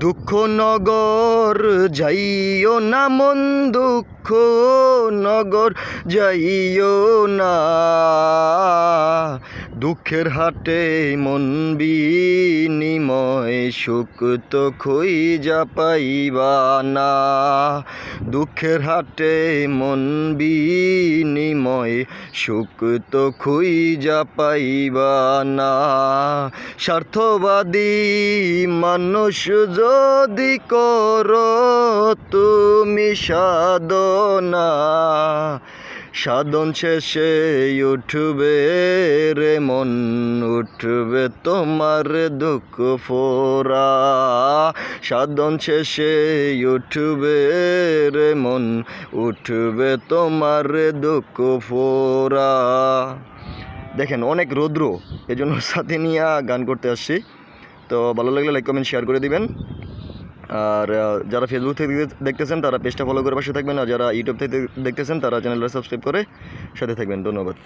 দুঃখ নগর যাইও না মন, দুঃখ নগর যাইও না, দুঃখের হাটে মন বিনিময় সুখ তো খুঁজা পাইবা না। দুঃখের হাটে মন বিনিময় সুখ তো খুঁজা পাইবা না। স্বার্থবাদী মানুষ যদি করো তুমি সাধনা, সাধন শেষে উঠবে রে মন, উঠবে তোমার দুঃখ ফোরা। সাধন শেষে উঠবে রে মন, উঠবে তোমার দুঃখ ফোরা। দেখেন অনেক রৌদ্র, এজন্য সাথে নিয়ে গান করতে আসছি। তো ভালো লাগলে লাইক কমেন্ট শেয়ার করে দিবেন। আর যারা ফেসবুক থেকে দেখতেছেন তারা পেজটা ফলো করে পাশে থাকবেন, আর যারা ইউটিউব থেকে দেখতেছেন তারা চ্যানেলটা সাবস্ক্রাইব করে সাথে থাকবেন। ধন্যবাদ।